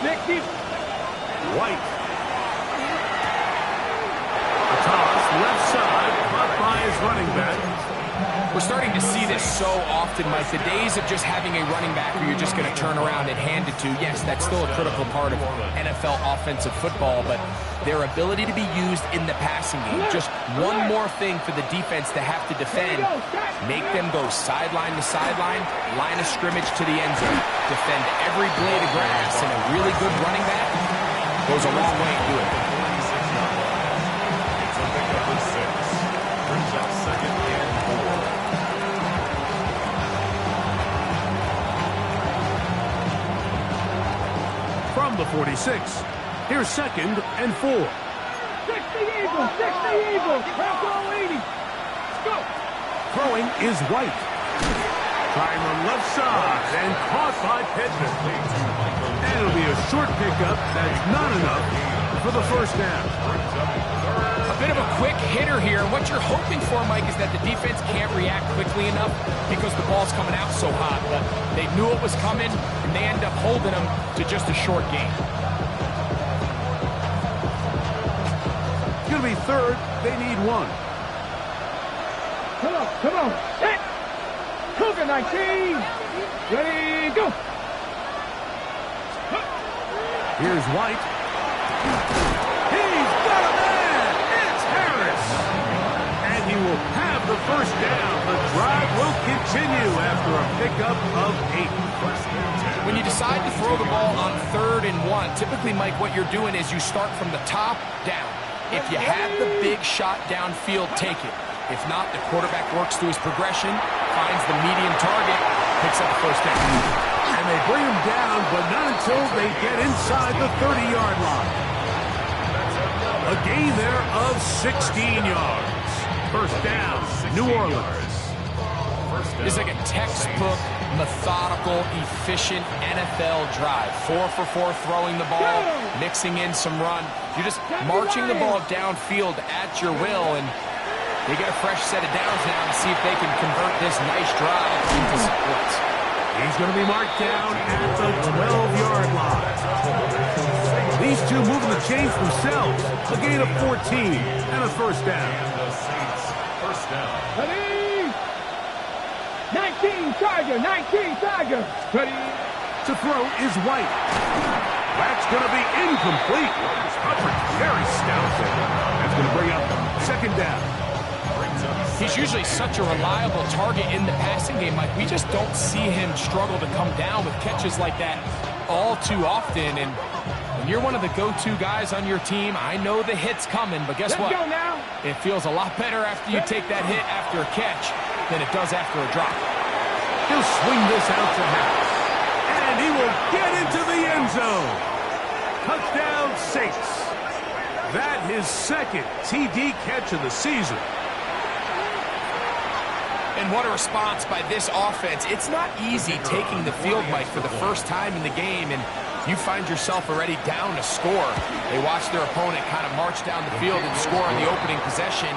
White. A toss, left side, caught by his running back. We're starting to see this so often, Mike. The days of just having a running back where you're just going to turn around and hand it to, yes, that's still a critical part of NFL offensive football, but their ability to be used in the passing game, just one more thing for the defense to have to defend, make them go sideline to sideline, line of scrimmage to the end zone, defend every blade of grass, and a really good running back goes a long way to do it. From the 46, here's 2nd and 4. 60 Eagles, 60 Eagles, half ball 80. Let's go. Throwing is White. Trying on left side and caught by Pittman. And it'll be a short pickup that's not enough for the first down. A bit of a quick hitter here. What you're hoping for, Mike, is that the defense can't react quickly enough because the ball's coming out so hot. But they knew it was coming, and they end up holding them to just a short game. It's going to be 3rd. They need 1. Come on, come on. Set. Cougar 19. Ready, go. Here's White. He's got a man. It's Caris. And he will have the first down. The drive will continue after a pickup of 8. When you decide to throw the ball on 3rd and 1, typically, Mike, what you're doing is you start from the top down. If you have the big shot downfield, take it. If not, the quarterback works through his progression, finds the medium target, picks up the first down. And they bring him down, but not until they get inside the 30-yard line. A gain there of 16 yards. First down, New Orleans. It's like a textbook, methodical, efficient NFL drive. 4 for 4 throwing the ball, mixing in some run. You're just marching the ball downfield at your will, and they get a fresh set of downs now to see if they can convert this nice drive into some points. He's going to be marked down at the 12-yard line. These two moving the chains themselves. A gain of 14 and a first down. Ready. 19 Tiger, 19 Tiger. Ready. To throw is White. That's going to be incomplete. Very stout there. That's going to bring up 2nd down. He's usually such a reliable target in the passing game, Mike. We just don't see him struggle to come down with catches like that all too often. And when you're one of the go-to guys on your team, I know the hit's coming, but guess what? Let's go now. It feels a lot better after you take that hit after a catch than it does after a drop. He'll swing this out to Harris. And he will get into the end zone. Touchdown, Saints. That his 2nd TD catch of the season. And what a response by this offense. It's not easy taking the field, Mike, for the first time in the game, and you find yourself already down to score. They watch their opponent kind of march down the field and score on the opening possession,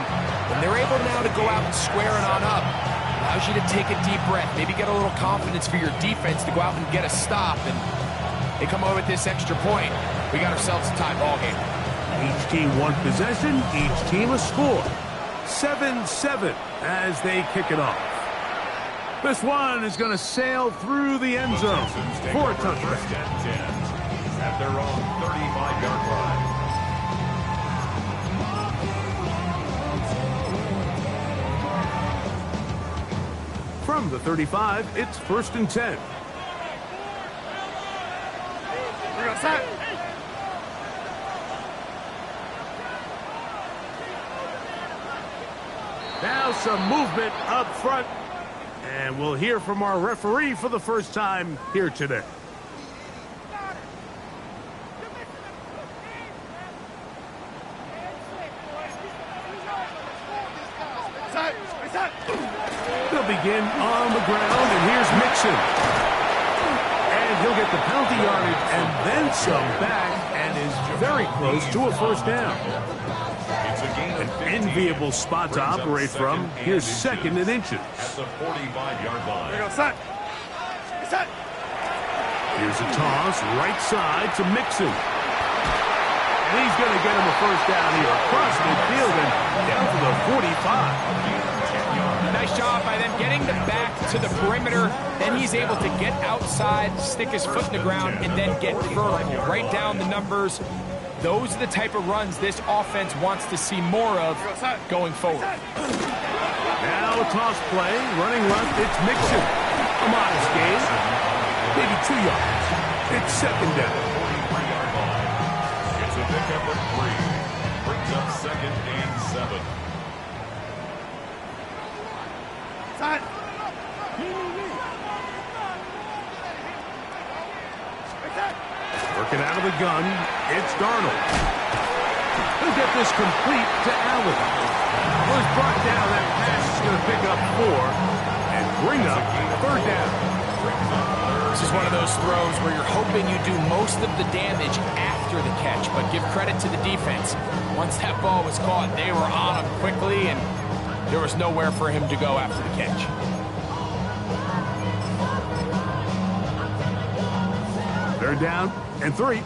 and they're able now to go out and square it on up. Allows you to take a deep breath, maybe get a little confidence for your defense to go out and get a stop, and they come over with this extra point. We got ourselves a tie ball game. Each team one possession, each team a score. 7-7 as they kick it off. This one is going to sail through the end zone for a touchdown. At their own 35-yard line. From the 35, it's 1st and 10. We're going to set. Now some movement up front. And we'll hear from our referee for the first time here today. They'll begin on the ground, and here's Mixon. And he'll get the penalty yardage and then some back, and is very close to a first down. An enviable spot to operate from. Here's 2nd and inches. At the 45-yard line. We're going to set. Set. Here's a toss, right side to Mixon. And he's going to get him a first down here across midfield and down to the 45. Nice job by them getting the back to the perimeter. Then he's able to get outside, stick his foot in the ground, and then get vertical. Right down the numbers. Those are the type of runs this offense wants to see more of going forward. Now a toss play, running left, it's Mixon. A modest gain, maybe 2 yards. It's second down. It's a pickup of 3. Brings up 2nd and 7. Working out of the gun, it's Darnold. He'll get this complete to Allen. Was brought down, that pass is going to pick up 4 and bring up third down. This is one of those throws where you're hoping you do most of the damage after the catch, but give credit to the defense. Once that ball was caught, they were on him quickly, and there was nowhere for him to go after the catch. Third down and 3.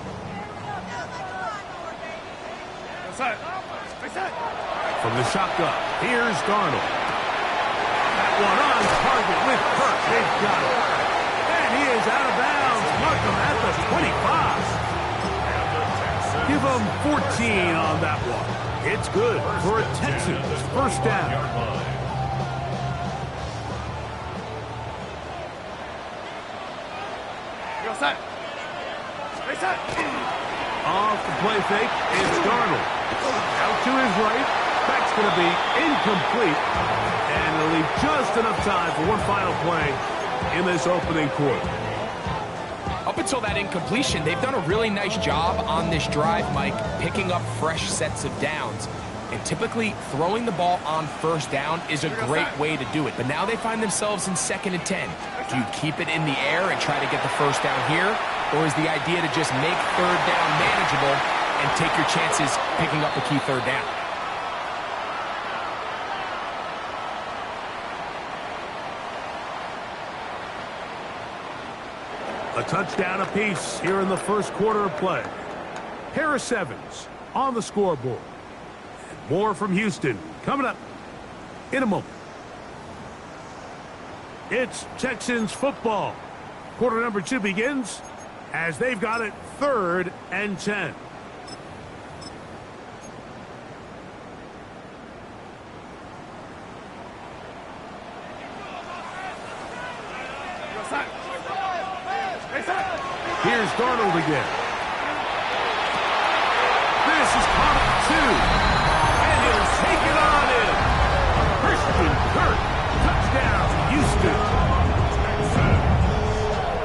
From the shotgun, here's Darnold. That one on target with Kirk. They've got it. And he is out of bounds. Mark him at the 25. Give him 14 on that one. It's good for a Texans first down. Off the play fake, it's Darnold. Out to his right. That's going to be incomplete. And it'll leave just enough time for one final play in this opening quarter. Up until that incompletion, they've done a really nice job on this drive, Mike, picking up fresh sets of downs. And typically, throwing the ball on first down is a great way to do it. But now they find themselves in 2nd and 10. Do you keep it in the air and try to get the first down here? Or is the idea to just make third down manageable and take your chances picking up a key third down? A touchdown apiece here in the first quarter of play. Caris Evans on the scoreboard. More from Houston coming up in a moment. It's Texans football. Quarter number 2 begins as they've got it 3rd and 10. Here's Darnold again. This is caught at 2. And he'll take it on in. Christian Kirk. Touchdown, Houston.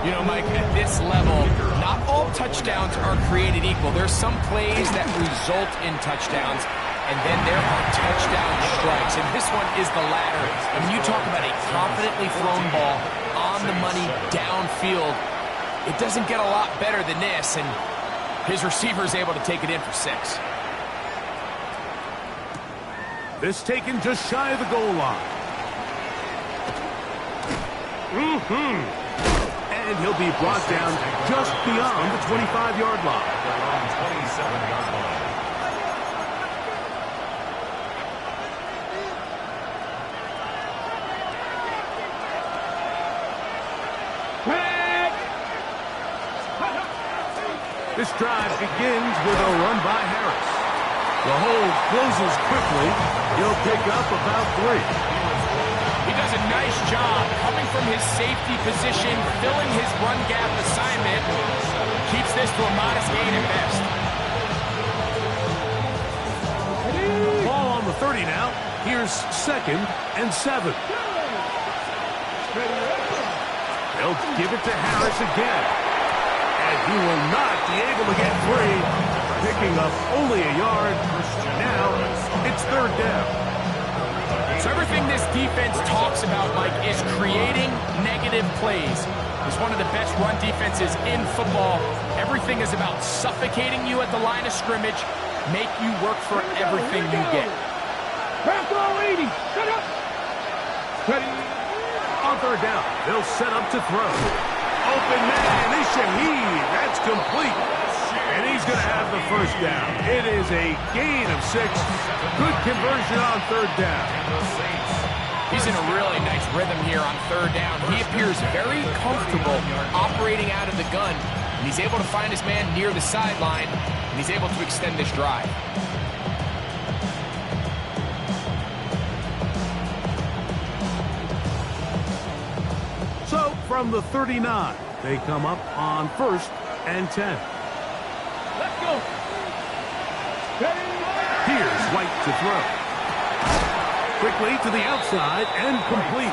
You know, Mike, at this level, not all touchdowns are created equal. There's some plays that result in touchdowns, and then there are touchdown strikes. And this one is the latter. And when you talk about a confidently thrown ball on the money downfield, it doesn't get a lot better than this, and his receiver is able to take it in for 6. This taken just shy of the goal line. And he'll be brought down just beyond the 25-yard line. 27-yard line. This drive begins with a run by Harris. The hold closes quickly. He'll pick up about 3. He does a nice job coming from his safety position, filling his run gap assignment. Keeps this to a modest gain at best. Ball on the 30 now. Here's 2nd and 7. They'll give it to Harris again. And he will not be able to get free. Picking up only a yard. Now it's 3rd down. So everything this defense talks about, Mike, is creating negative plays. It's one of the best run defenses in football. Everything is about suffocating you at the line of scrimmage, make you work for everything you get. Back row 80. Set up. On 3rd down, they'll set up to throw. open man is Shaheed. That's complete. And he's going to have the first down. It is a gain of 6. Good conversion on third down. He's in a really nice rhythm here on third down. He appears very comfortable operating out of the gun. And he's able to find his man near the sideline. And he's able to extend this drive. So from the 39, they come up on 1st and 10. Let's go. Here's White to throw. Quickly to the outside and complete.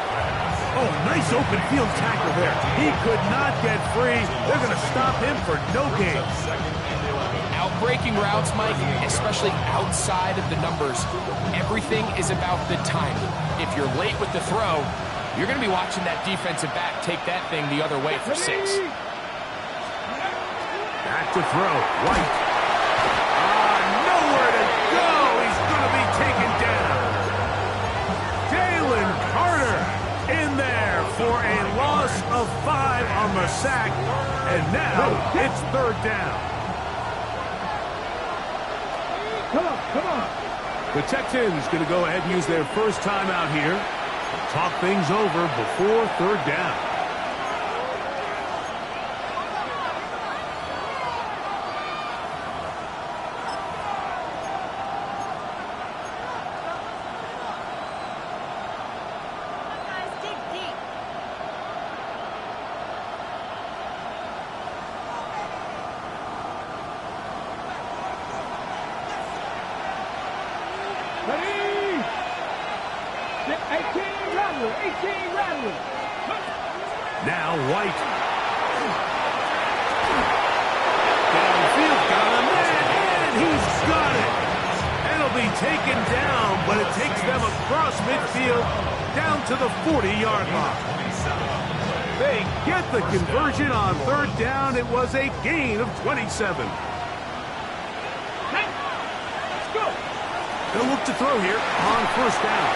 Oh, nice open field tackle there. He could not get free. They're going to stop him for no gain. Outbreaking routes, Mike, especially outside of the numbers, everything is about the timing. If you're late with the throw, you're going to be watching that defensive back take that thing the other way for 6. Back to throw. White. Nowhere to go. He's going to be taken down. Jalen Carter in there for a loss of 5 on the sack. And now it's third down. Come on, come on. The Texans going to go ahead and use their first timeout here. Talk things over before third down. Ready? 18 Rattler. Now White. Downfield, got a man, and he's got it. And it'll be taken down, but it takes them across midfield down to the 40-yard line. They get the conversion on third down. It was a gain of 27. Let's go. They'll look to throw here on first down.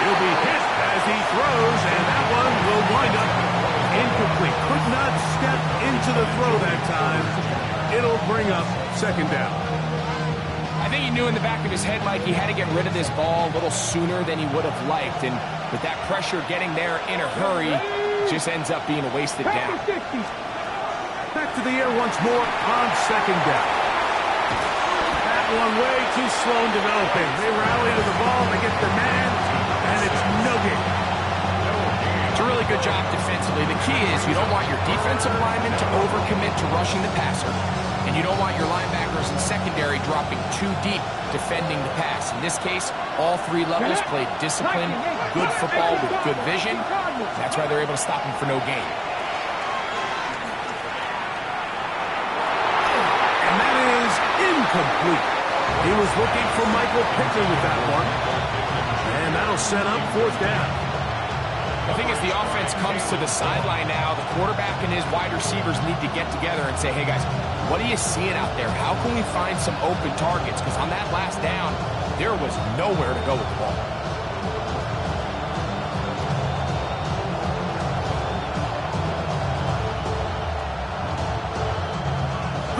He'll be hit as he throws, and that one will wind up incomplete. Could not step into the throw that time. It'll bring up second down. I think he knew in the back of his head, Mike, he had to get rid of this ball a little sooner than he would have liked. And with that pressure getting there in a hurry, just ends up being a wasted down. Back to the air once more on second down. That one way too slow in developing. They rally to the ball, they get the man, and it's no gain. It's a really good job defensively. The key is you don't want your defensive linemen to overcommit to rushing the passer, and you don't want your linebackers and secondary dropping too deep defending the pass. In this case, all 3 levels played disciplined, good football with good vision. That's why they're able to stop him for no gain. And that is incomplete. He was looking for Michael Pittman with that one. And that'll set up fourth down. The thing is, the offense comes to the sideline now. The quarterback and his wide receivers need to get together and say, hey, guys, what are you seeing out there? How can we find some open targets? Because on that last down, there was nowhere to go with the ball.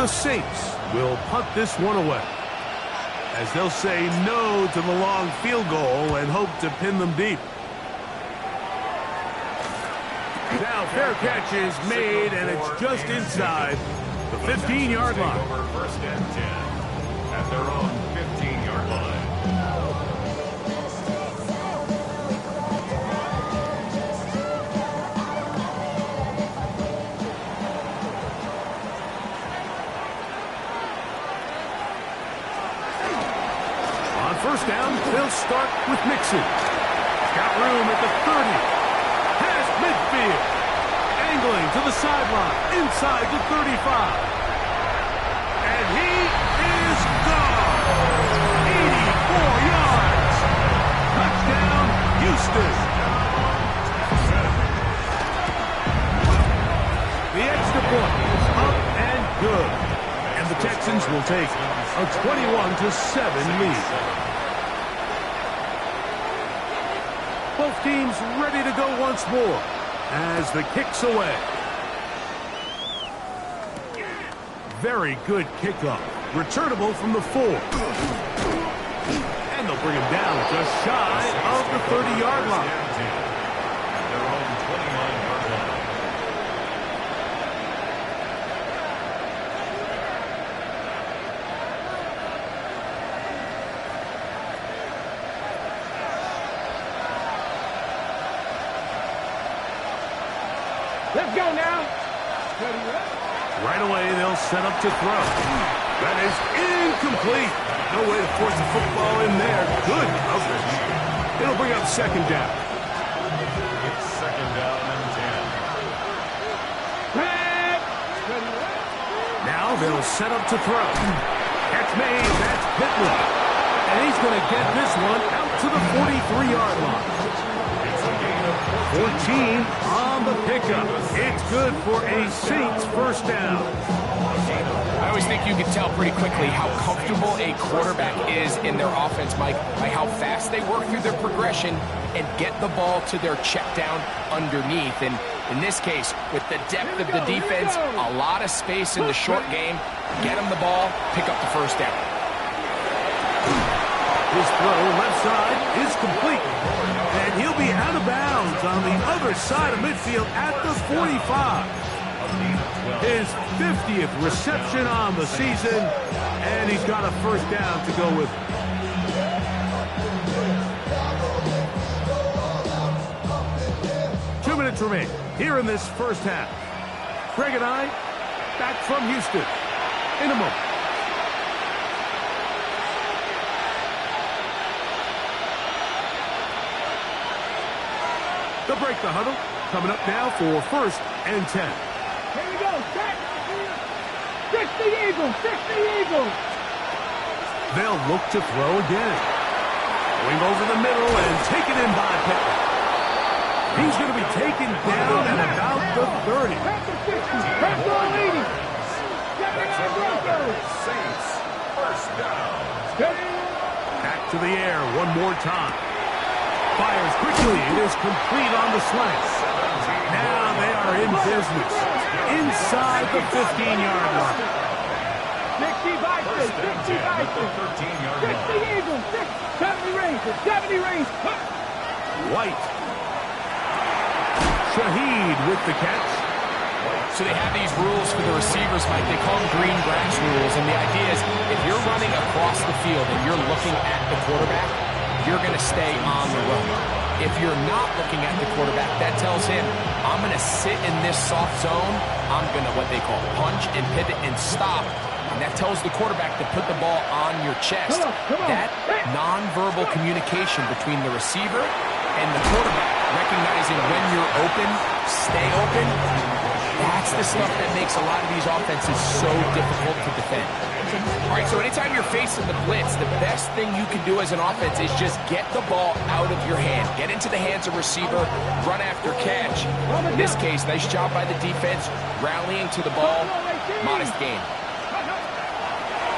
The Saints will punt this one away, as they'll say no to the long field goal and hope to pin them deep. Now fair catch is made, and it's just inside the 15-yard line. Over first and 10 at their own 15-yard line. On first down, they'll start with Mixon. Got room at the 30. Past midfield. Angling to the sideline. Inside the 35. And he is gone. 84 yards. Touchdown, Houston. The extra point is up and good. And the Texans will take a 21-7 lead. Both teams ready to go once more as the kick's away. very good kickoff. Returnable from the 4. And they'll bring him down just shy of the 30-yard line. Their own 29-yard line. Let's go now. Right away, they'll set up to throw. That is incomplete. No way to force the football in there. Good coverage. It'll bring up second down. It's second down and 10. Now they'll set up to throw. Catch made. That's Pittman. And he's going to get this one out to the 43-yard line. 14 on the pickup. It's good for a Saints first down. I always think you can tell pretty quickly how comfortable a quarterback is in their offense, Mike, by how fast they work through their progression and get the ball to their check down underneath. And in this case, with the depth of the defense, a lot of space in the short game, get them the ball, pick up the first down. His throw left side is complete. And he'll be out of bounds on the other side of midfield at the 45. His 50th reception on the season, and he's got a first down to go with it. 2 minutes remain here in this first half. Greg and I back from Houston in a moment. They'll break the huddle. Coming up now for first and 10. Here we go. Set. 60 Eagles. 60 Eagles. They'll look to throw again. Going over the middle and taken in by Pittman. He's going to be taken down at about the 30. Back to 60. Back to 80. Saints first down. Back to the air one more time. Fires quickly. It is complete on the slant. Now they are in business. Inside the 15-yard line. 60 Vikings. 60 Vikings. 13-yard 60 Eagles. 70 Rangers. 70 Rangers. White. Shaheed with the catch. So they have these rules for the receivers, Mike. They call them green grass rules. And the idea is if you're running across the field and you're looking at the quarterback, you're going to stay on the run. If you're not looking at the quarterback, that tells him, I'm going to sit in this soft zone. I'm going to what they call punch and pivot and stop. And that tells the quarterback to put the ball on your chest. Come on. That nonverbal communication between the receiver and the quarterback, recognizing when you're open, stay open, that's the stuff that makes a lot of these offenses so difficult to defend. All right, so anytime you're facing the blitz, the best thing you can do as an offense is just get the ball out of your hand. Get into the hands of receiver, run after catch. In this case, nice job by the defense, rallying to the ball. Modest gain.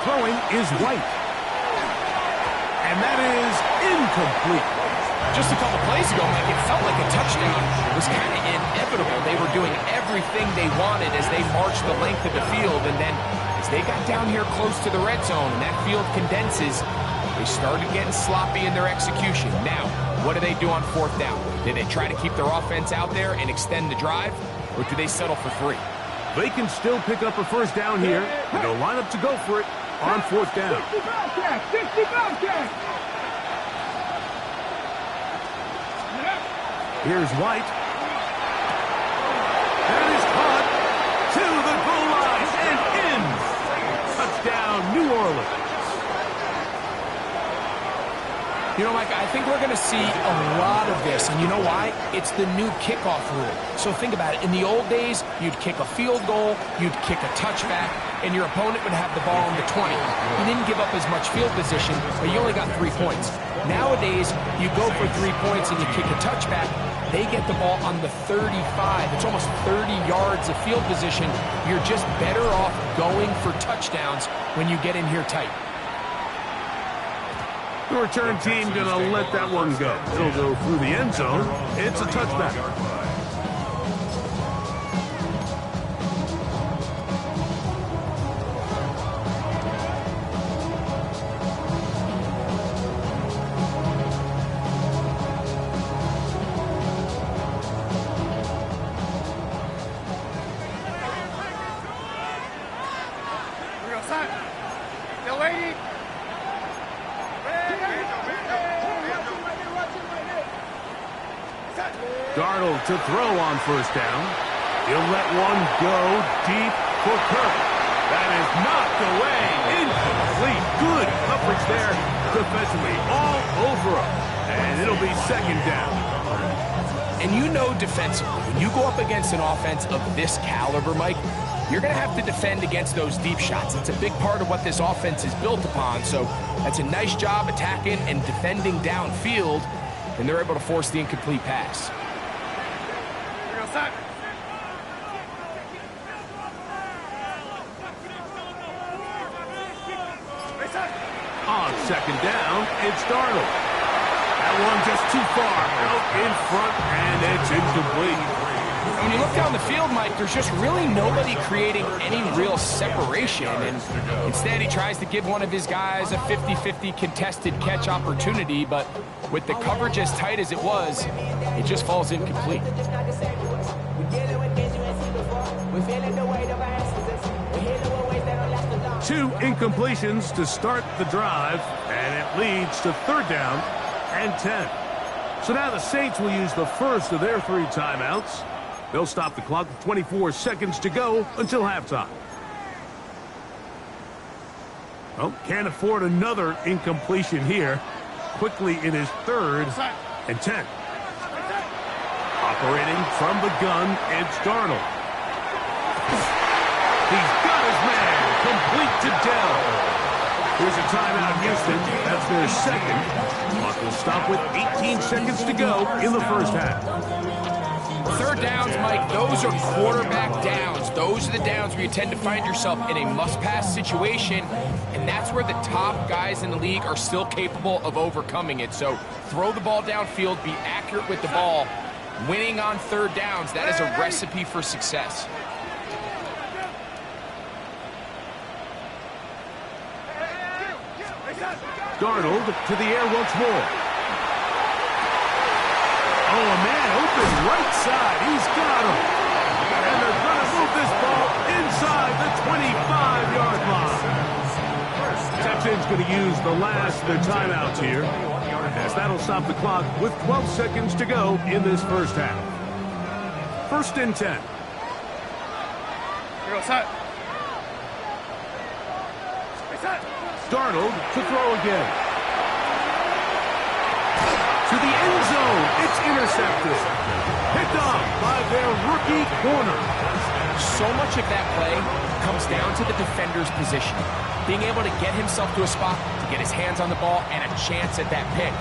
Throwing is White. And that is incomplete. Just a couple plays ago, Mike, it felt like a touchdown was kind of inevitable. They were doing everything they wanted as they marched the length of the field, and then as they got down here close to the red zone and that field condenses, they started getting sloppy in their execution. Now, what do they do on fourth down? Do they try to keep their offense out there and extend the drive, or do they settle for 3? They can still pick up a first down here, and they'll line up to go for it on fourth down. 60 Bobcats. 60 Bobcats. Here's White. That is caught to the goal line and in. Touchdown, New Orleans. You know, Mike, I think we're going to see a lot of this, and you know why? It's the new kickoff rule. So think about it. In the old days, you'd kick a field goal, you'd kick a touchback, and your opponent would have the ball on the 20. You didn't give up as much field position, but you only got 3 points. Nowadays, you go for 3 points and you kick a touchback, they get the ball on the 35. It's almost 30 yards of field position. You're just better off going for touchdowns when you get in here tight. The return team going to let that one go. It'll go through the end zone. It's a touchback. Still waiting. Darnold to throw on first down. He'll let one go deep for Kirk. That is knocked away. Incomplete. Good coverage there defensively. All over him. And it'll be second down. And you know defensively, when you go up against an offense of this caliber, Mike, you're going to have to defend against those deep shots. It's a big part of what this offense is built upon. So that's a nice job attacking and defending downfield, and they're able to force the incomplete pass. On second down, it's Darnold. That one just too far out in front, and it's incomplete. When you look down the field, Mike, there's just really nobody creating any real separation. And instead, he tries to give one of his guys a 50-50 contested catch opportunity. But with the coverage as tight as it was, it just falls incomplete. Two incompletions to start the drive, and it leads to third down and 10. So now the Saints will use the first of their 3 timeouts. They'll stop the clock with 24 seconds to go until halftime. Well, can't afford another incompletion here. Quickly in his third and 10. Operating from the gun, it's Darnold. He's got his man. Complete to Dell. Here's a timeout, Houston. That's their second. Clock will stop with 18 seconds to go in the first half. Third downs, Mike, those are quarterback downs. Those are the downs where you tend to find yourself in a must-pass situation, and that's where the top guys in the league are still capable of overcoming it. So throw the ball downfield, be accurate with the ball. Winning on third downs, that is a recipe for success. Darnold to the air once more. Oh, a man open right side. He's got him. And they're going to move this ball inside the 25-yard line. Texans going to use the last of their timeouts here, as that'll stop the clock with 12 seconds to go in this first half. First and 10. Darnold to throw again. To the end zone. It's intercepted. Picked off by their rookie corner. So much of that play comes down to the defender's position. Being able to get himself to a spot, to get his hands on the ball, and a chance at that pick.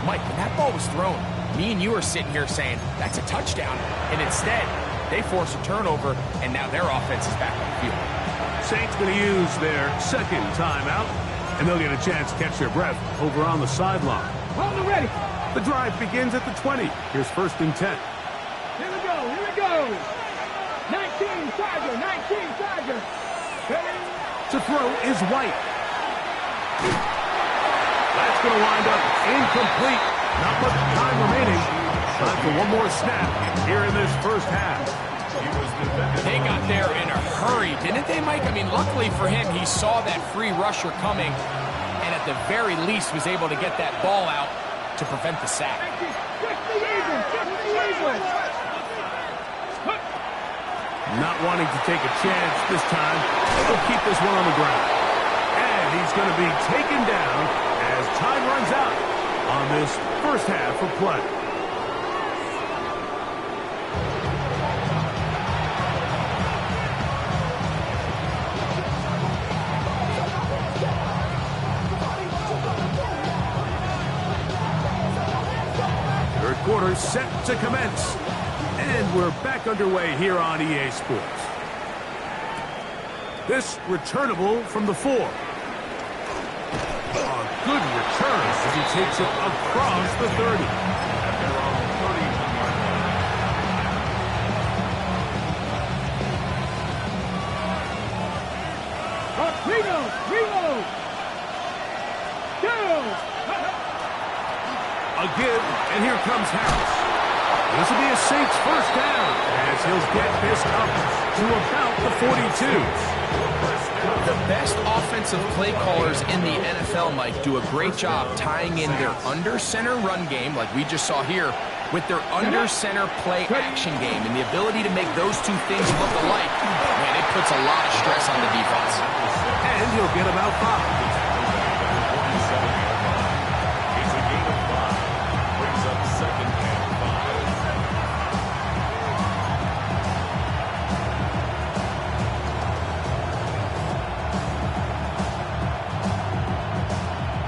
Mike, when that ball was thrown, me and you are sitting here saying, that's a touchdown. And instead, they force a turnover, and now their offense is back on the field. Saints going to use their second timeout, and they'll get a chance to catch their breath over on the sideline. Hold it ready. The drive begins at the 20. Here's first and 10. Here we go. Here we go. 19 Tiger. 19 Tiger. To throw is White. That's going to wind up incomplete. Not much time remaining. Time for one more snap here in this first half. They got there in a hurry, didn't they, Mike? I mean, luckily for him, he saw that free rusher coming, and at the very least was able to get that ball out to prevent the sack. Not wanting to take a chance this time, he'll keep this one on the ground. And he's going to be taken down as time runs out on this first half of play. Third quarter set to commence. And we're back underway here on EA Sports. This returnable from the 4. A good return as he takes it across the 30. Reload! A give, and here comes Harris. This will be a Saints first down as he'll get this up to about the 42. best offensive play callers in the NFL, Mike, do a great job tying in their under-center run game, like we just saw here, with their under-center play action game. And the ability to make those two things look alike, man, it puts a lot of stress on the defense. And he'll get about 5. It's a gain of 5. Brings up 2nd and 5.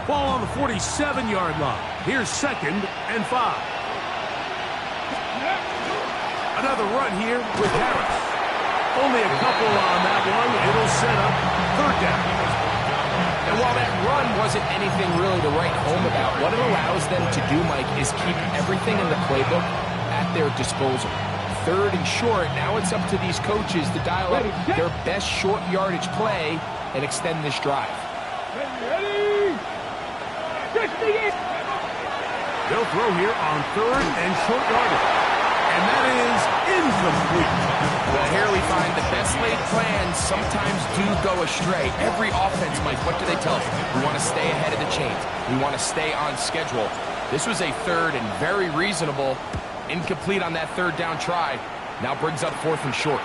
Ball on the 47-yard line. Here's 2nd and 5. Another run here with Caris. Only a couple on that one. It'll set up 3rd down. And while that run wasn't anything really to write home about, what it allows them to do, Mike, is keep everything in the playbook at their disposal. 3rd and short, now it's up to these coaches to dial up their best short yardage play and extend this drive. Ready? They'll throw here on 3rd and short yardage. And that is incomplete. Well, here we find the best laid plans sometimes do go astray. Every offense, Mike, what do they tell us? We want to stay ahead of the chains. We want to stay on schedule. This was a 3rd and very reasonable. Incomplete on that 3rd down try. Now brings up 4th and short.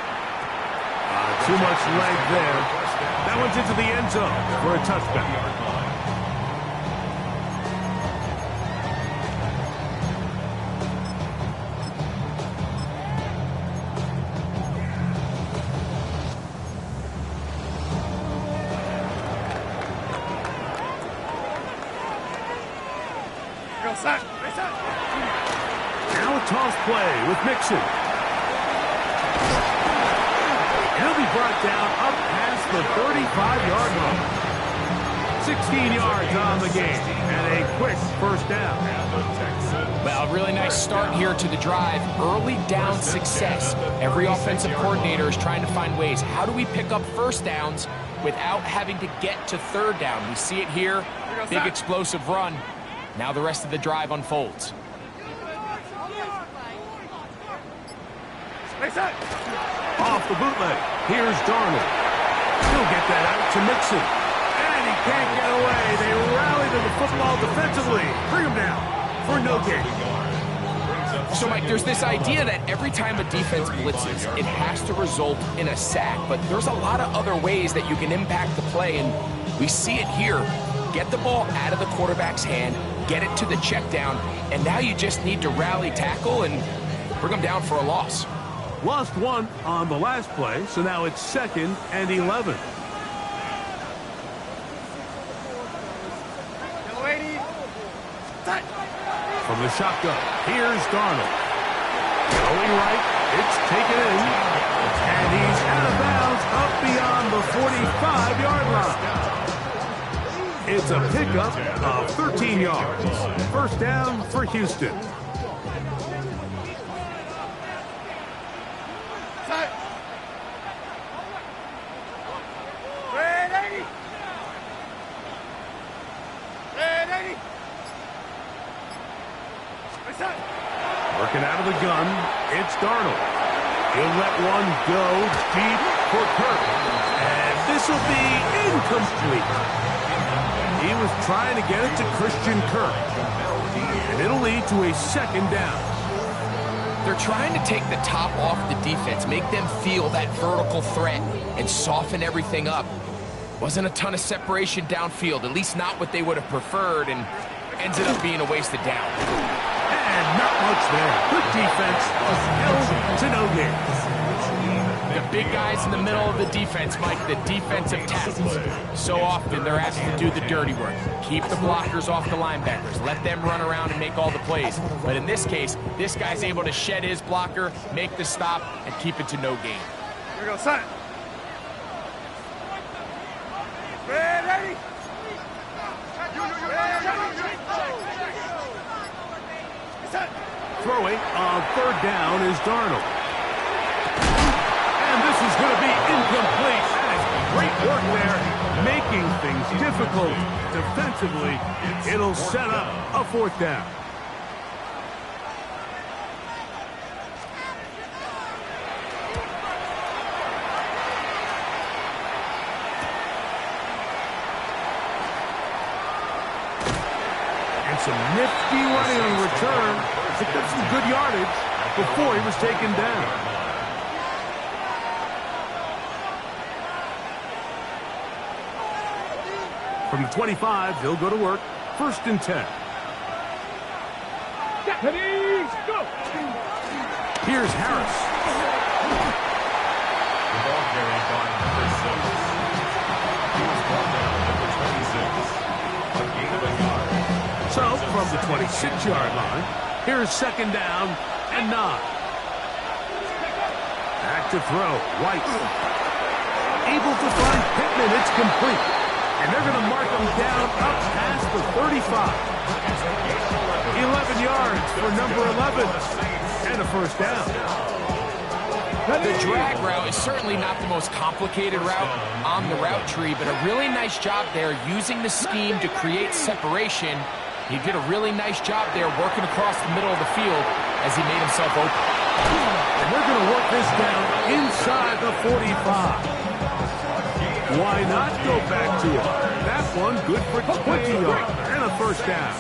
Too much leg there. That one's into the end zone for a touchdown. Now a toss play with Mixon. He'll be brought down up past the 35-yard line. 16 yards on the game and a quick 1st down. Well, a really nice start here to the drive. Early down success. Every offensive coordinator is trying to find ways. How do we pick up 1st downs without having to get to 3rd down? We see it here. Big explosive run. Now the rest of the drive unfolds. Off the bootleg. Here's Darnold. He'll get that out to Mixon. And he can't get away. They rally to the football defensively. Bring him down for no gain. So, Mike, there's this idea that every time a defense blitzes, it has to result in a sack. But there's a lot of other ways that you can impact the play, and we see it here. Get the ball out of the quarterback's hand, get it to the check down, and now you just need to rally tackle and bring them down for a loss. Lost 1 on the last play, so now it's 2nd and 11. From the shotgun, here's Darnold. Going right, it's taken in, and he's out of bounds up beyond the 45-yard line. It's a pickup of 13 yards. 1st down for Houston. Working out of the gun, it's Darnold. He'll let one go deep for Kirk. And this will be incomplete. He was trying to get it to Christian Kirk. And it'll lead to a 2nd down. They're trying to take the top off the defense, make them feel that vertical threat, and soften everything up. Wasn't a ton of separation downfield, at least not what they would have preferred, and ended up being a wasted down. And not much there. Good defense was held to no gain. The big guys in the middle of the defense, Mike, the defensive tackles. So often they're asked to do the dirty work. Keep the blockers off the linebackers. Let them run around and make all the plays. But in this case, this guy's able to shed his blocker, make the stop, and keep it to no gain. Here we go, son. Ready? Throwing on 3rd down is Darnold. And this is going to be incomplete. That is great work there, making things difficult defensively. It'll set up a 4th down. some nifty running on return. Picked up some good yardage before he was taken down. From the 25, they'll go to work. 1st and 10. Deputies, go! Here's Harris. The ball carried by number 6. He was brought down at the 26. A gain of a yard. So, from the 26-yard line, here's 2nd down and 9. Back to throw. White. Able to find Pittman. It's complete. And they're going to mark him down up past the 35. 11 yards for number 11. And a 1st down. The drag route is certainly not the most complicated route on the route tree, but a really nice job there using the scheme to create separation. He did a really nice job there working across the middle of the field as he made himself open. And they're going to work this down inside the 45. Why not go back to it? That one good for 20 yards and a 1st down.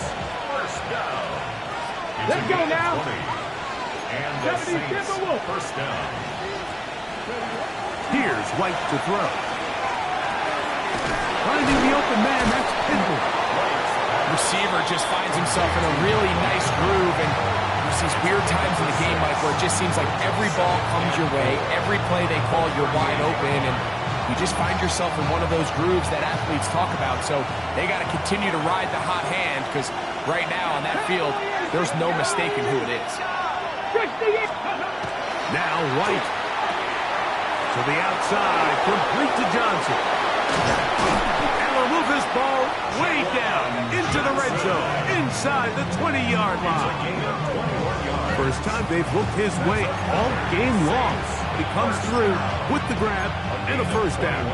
Let's go now. And the Saints, 1st down. Here's White to throw. Finding the open man, that's Pittman. Receiver just finds himself in a really nice groove, and there's these weird times in the game, Mike, where it just seems like every ball comes your way, every play they call, you're wide open, and you just find yourself in one of those grooves that athletes talk about. So they got to continue to ride the hot hand, because right now on that field, there's no mistaking who it is. Now White to the outside, complete to Johnson. And we'll move this ball way down into the red zone, inside the 20-yard line. First time they've looked his way all game long. He comes through with the grab and a 1st down.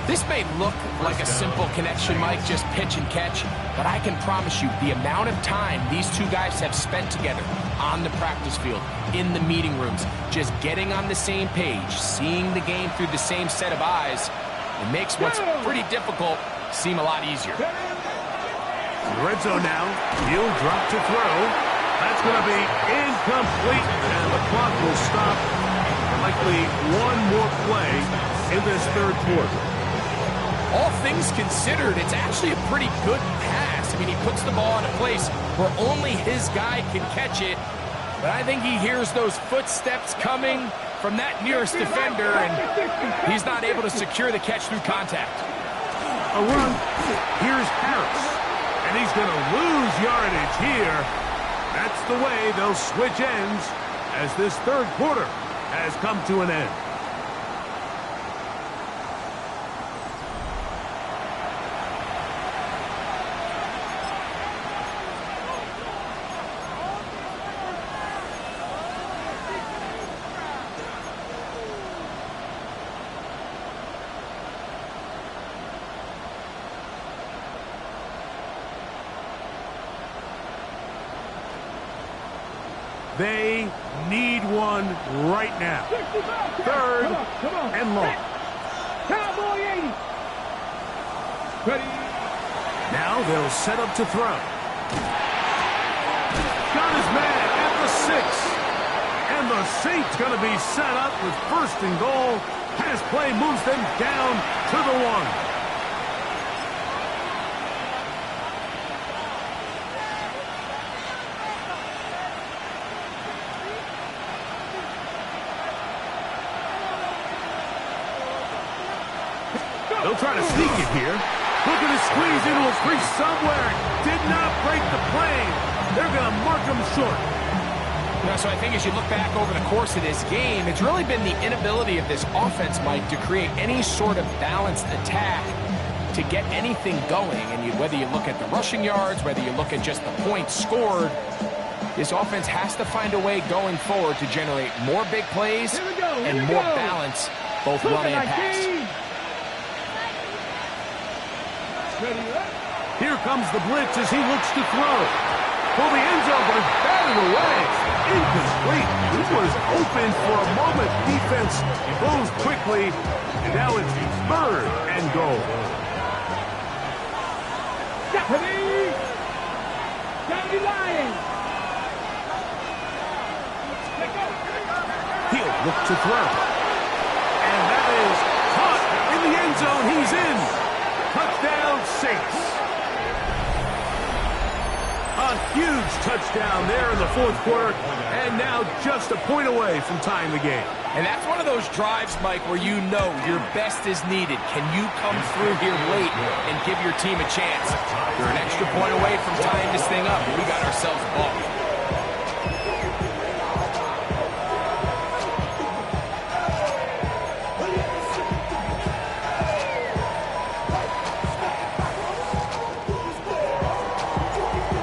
This may look like a simple connection, Mike, just pitch and catch, but I can promise you the amount of time these two guys have spent together on the practice field, in the meeting rooms, just getting on the same page, seeing the game through the same set of eyes, it makes what's pretty difficult seem a lot easier. In the red zone now, he'll drop to throw. That's going to be incomplete, and the clock will stop. Likely one more play in this 3rd quarter. All things considered, it's actually a pretty good pass. I mean, he puts the ball in a place where only his guy can catch it. But I think he hears those footsteps coming from that nearest defender, and he's not able to secure the catch through contact. A run. Here's Caris. And he's going to lose yardage here. That's the way they'll switch ends as this 3rd quarter has come to an end. They need one right now. 3rd and long. Cowboy 80. Ready. Now they'll set up to throw. Got his man at the 6. And the Saints going to be set up with 1st and goal. Pass play moves them down to the 1. They'll try to sneak it here. Looking to squeeze into a crease somewhere. Did not break the plane. They're going to mark him short. So I think as you look back over the course of this game, it's really been the inability of this offense, Mike, to create any sort of balanced attack to get anything going. And whether you look at the rushing yards, whether you look at just the points scored, this offense has to find a way going forward to generate more big plays and more balance, both run and pass. Here comes the blitz as he looks to throw. For the end zone, but it's batted away. Incomplete. He was open for a moment. Defense goes quickly, and now it's 3rd and goal. Time to be lying. He'll look to throw. And that is caught in the end zone. He's in. Touchdown, Saints. A huge touchdown there in the fourth quarter, and now just a point away from tying the game. And that's one of those drives, Mike, where you know your best is needed. Can you come through here late and give your team a chance? You're an extra point away from tying this thing up. We got ourselves a ball.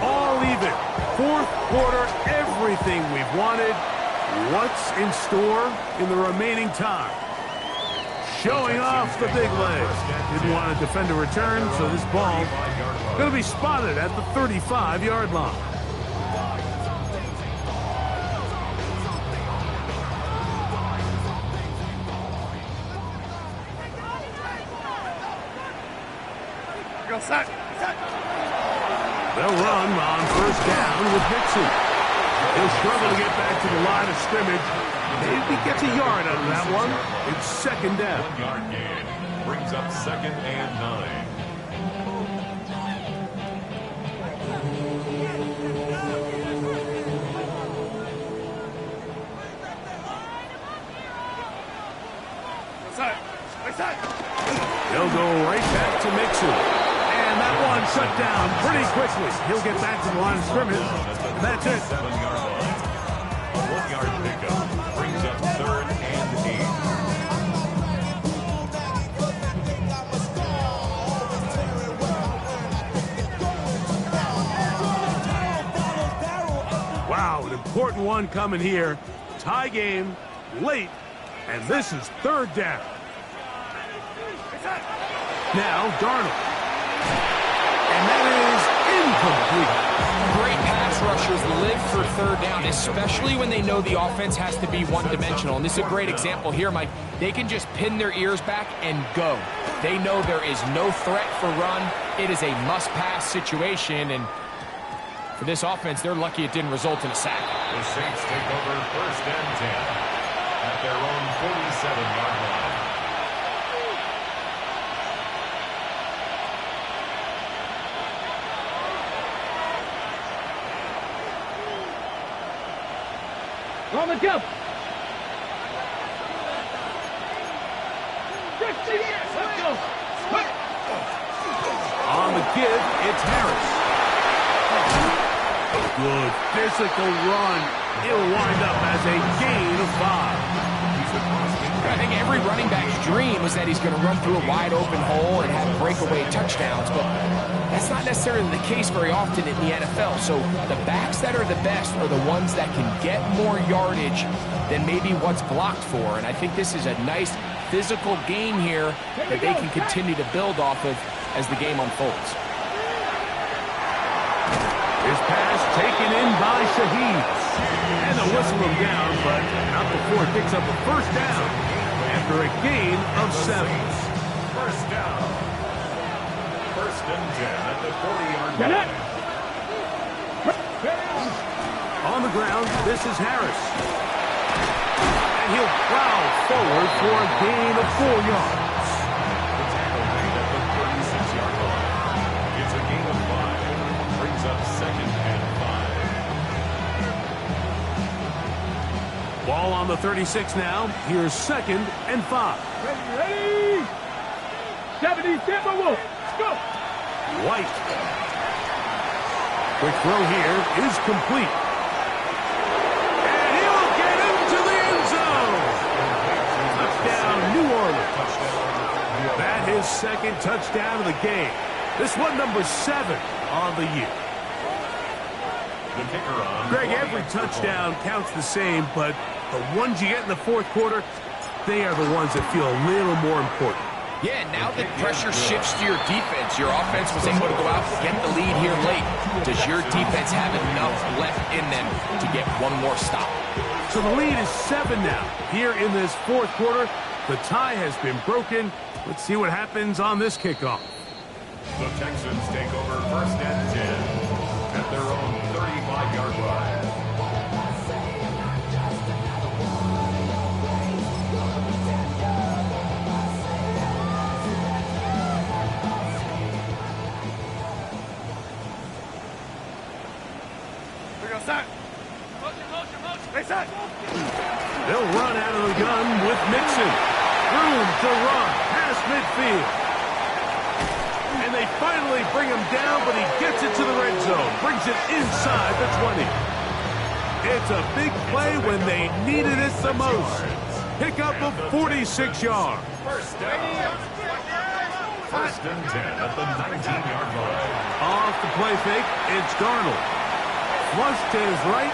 All even. Fourth quarter, everything we've wanted. What's in store in the remaining time? Showing off the big legs. Didn't want to defend a return, so this ball going to be spotted at the 35-yard line. They'll run on first down with Dixon. He'll struggle to get back to the line of scrimmage. Maybe gets a yard out of that one. It's second down. 1 yard gain. Brings up 2nd and 9. They'll go right back to Mixon. And that one shut down pretty quickly. He'll get back to the line of scrimmage. And that's it. 7-yard line. A 1-yard pickup. Brings up 3rd and 8. Wow, an important one coming here. Tie game, late, and this is 3rd down. Now, Darnold. And that is incomplete. Great pass rushers live for 3rd down, especially when they know the offense has to be one-dimensional. And this is a great example here, Mike. They can just pin their ears back and go. They know there is no threat for run. It is a must-pass situation, and for this offense, they're lucky it didn't result in a sack. The Saints take over 1st and 10 at their own 47-yard line. On the jump. On the give, it's Harris. Good physical run. It'll wind up as a gain of 5. I think every running back's dream is that he's going to run through a wide open hole and have breakaway touchdowns, but that's not necessarily the case very often in the NFL. So the backs that are the best are the ones that can get more yardage than maybe what's blocked for. And I think this is a nice physical game here that they can continue to build off of as the game unfolds. His pass taken in by Shaheed. And they'll whistle him down, but not before it picks up a first down after a gain of 7. First down. 1st and 10 at the 40-yard line. On the ground, this is Harris. And he'll plow forward for a gain of 4 yards. The tackle made at the 36-yard line. It's a gain of 5. Brings up 2nd and 5. Ball on the 36 now. Here's 2nd and 5. Ready? 70 Timberwolves. Go. White. Quick throw here is complete. And he'll get into the end zone. Touchdown, New Orleans. That is 2nd touchdown of the game. This one number 7 on the year. The kicker on. Greg, every touchdown counts the same, but the ones you get in the fourth quarter, they are the ones that feel a little more important. Yeah, now that pressure shifts to your defense, your offense was able to go out and get the lead here late. Does your defense have enough left in them to get one more stop? So the lead is 7 now. Here in this fourth quarter, the tie has been broken. Let's see what happens on this kickoff. The Texans take over 1st and 10 at their own 15-yard line. They'll run out of the gun with Mixon. Room to run past midfield. And they finally bring him down, but he gets it to the red zone. Brings it inside the 20. It's a big play when they needed it the most. Pick up of 46 yards. First down. First and 10 at the 19-yard line. Off the play fake, it's Darnold. Flush to his right.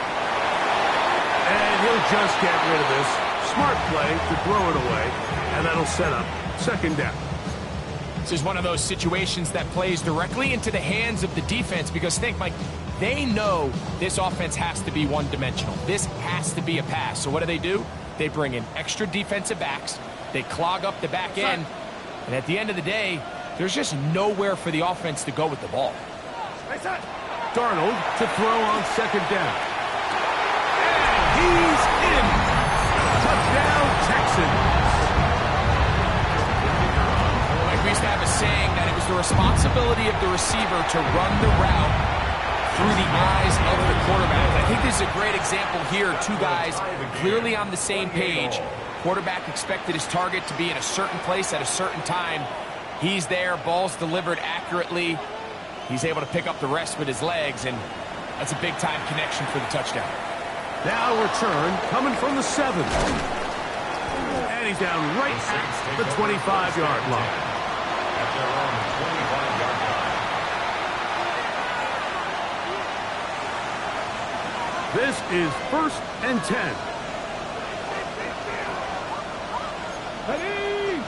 And he'll just get rid of this. Smart play to throw it away. And that'll set up second down. This is one of those situations that plays directly into the hands of the defense because think, Mike, they know this offense has to be one-dimensional. This has to be a pass. So what do? They bring in extra defensive backs. They clog up the back end. And at the end of the day, there's just nowhere for the offense to go with the ball. Darnold to throw on second down. And he's in. Touchdown, Texans. Like we used to have a saying that it was the responsibility of the receiver to run the route through the eyes of the quarterback. I think this is a great example here. Two guys clearly on the same page. Quarterback expected his target to be in a certain place at a certain time. He's there, ball's delivered accurately. He's able to pick up the rest with his legs, and that's a big-time connection for the touchdown. Now return coming from the 7. And he's down right at the 25-yard line. At their own 25-yard line. This is first and 10. Ready?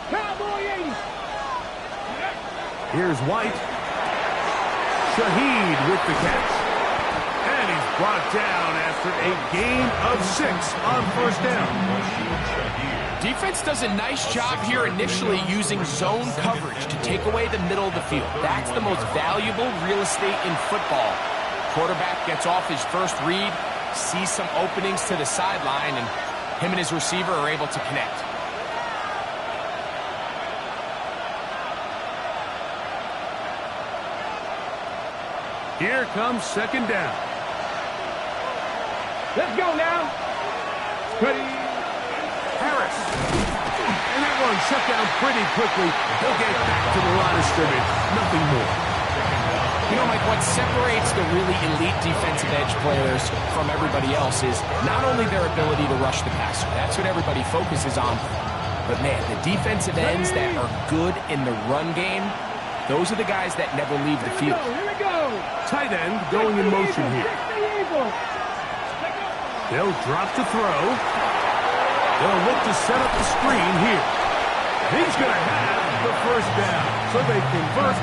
Cowboy 80. Here's White. Shaheed with the catch. And he's brought down after a gain of 6 on first down. Defense does a nice job here initially using zone coverage to take away the middle of the field. That's the most valuable real estate in football. Quarterback gets off his first read, sees some openings to the sideline, and him and his receiver are able to connect. Here comes second down. Let's go now. Ready? Harris. And that one shut down pretty quickly. He'll get back to the line of scrimmage. Nothing more. You know, Mike, what separates the really elite defensive edge players from everybody else is not only their ability to rush the passer. That's what everybody focuses on. But, man, the defensive ends that are good in the run game, those are the guys that never leave the field. Here we go. Tight end going in motion here. They'll drop to throw. They'll look to set up the screen here. He's going to have the first down. So they convert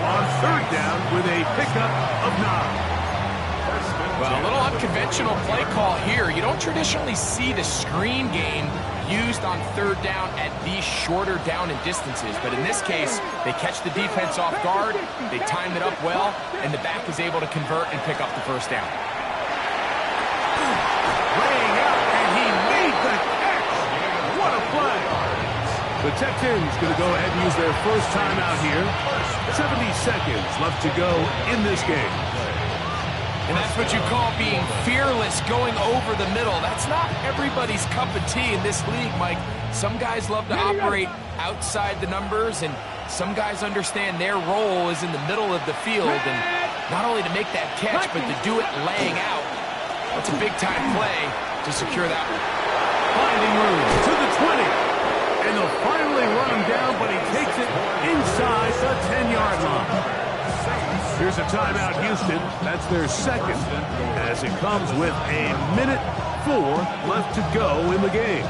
on third down with a pickup of 9. Well, a little unconventional play call here. You don't traditionally see the screen game used on third down at these shorter down and distances. But in this case, they catch the defense off guard, they timed it up well, and the back is able to convert and pick up the first down. Laying out, and he made the catch. What a play. The Texans going to go ahead and use their first timeout here. 70 seconds left to go in this game. And that's what you call being fearless, going over the middle. That's not everybody's cup of tea in this league, Mike. Some guys love to operate outside the numbers, and some guys understand their role is in the middle of the field. And not only to make that catch, but to do it laying out. That's a big-time play to secure that one. Finding room to the 20. And they'll finally run him down, but he takes it inside the 10-yard line. Here's a timeout, Houston. That's their second, as it comes with a minute 4 left to go in the game.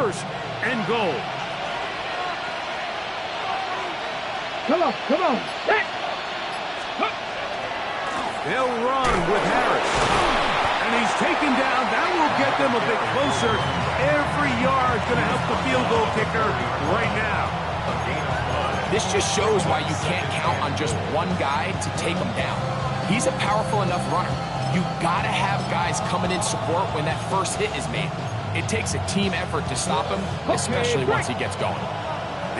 first and goal. Come on, come on. Set. They'll run with Harris. And he's taken down. That will get them a bit closer. Every yard going to help the field goal kicker right now. This just shows why you can't count on just one guy to take him down. He's a powerful enough runner. You got to have guys coming in support when that first hit is made. It takes a team effort to stop him, especially once he gets going.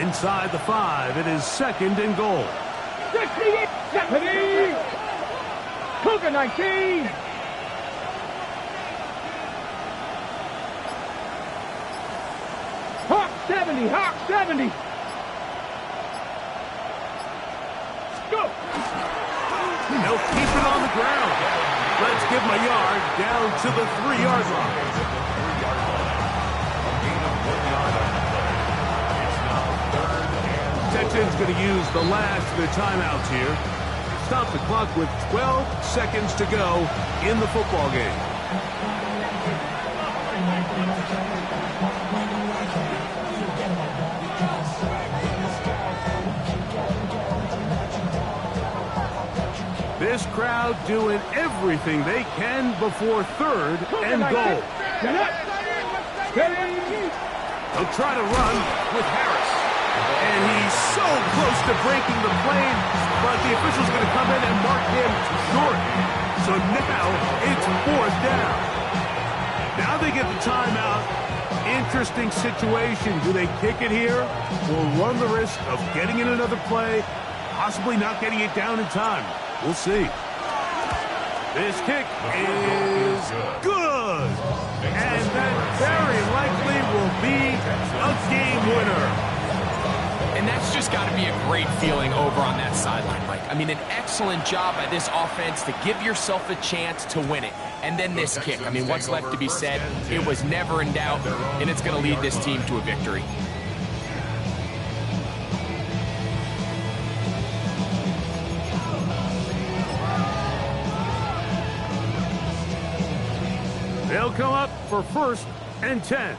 Inside the 5, it is second and goal. Deputy! Cougar 19! Hawk 70! Hawk 70! Go! They'll keep it on the ground. Let's give him a yard down to the 3-yard line. Texans going to use the last of their timeouts here. Stop the clock with 12 seconds to go in the football game. This crowd doing everything they can before third and goal. They'll try to run with Harris. And he's so close to breaking the plane, but the official's going to come in and mark him short. So now it's 4th down. Now they get the timeout. Interesting situation. Do they kick it here? Or run the risk of getting in another play, possibly not getting it down in time? We'll see. This kick is good. And that very likely will be a game winner. And that's just got to be a great feeling over on that sideline, Mike. I mean, an excellent job by this offense to give yourself a chance to win it. And then this kick. I mean, what's left to be said? It was never in doubt, and it's going to lead this team to a victory. They'll come up for 1st and 10.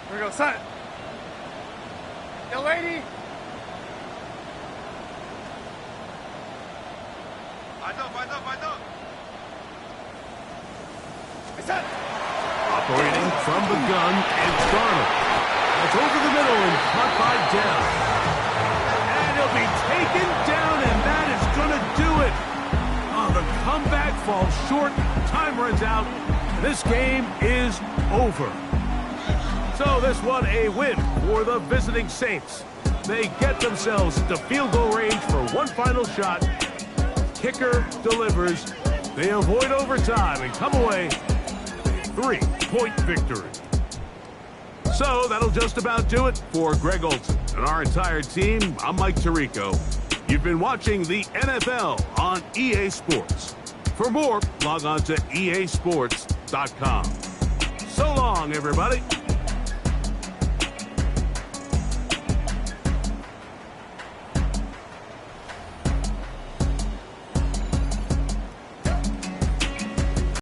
Here we go, set. Yo, lady. Set. Operating from the gun, it's Darnold. It's over the middle and caught by Dell. And he'll be taken down, and that is going to do it. Oh, the comeback falls short. Time runs out. This game is over. So this one a win for the visiting Saints. They get themselves into field goal range for one final shot. Kicker delivers. They avoid overtime and come away 3-point victory. So that'll just about do it for Greg Olson and our entire team. I'm Mike Tirico. You've been watching the NFL on EA Sports. For more, log on to easports.com. So long, everybody.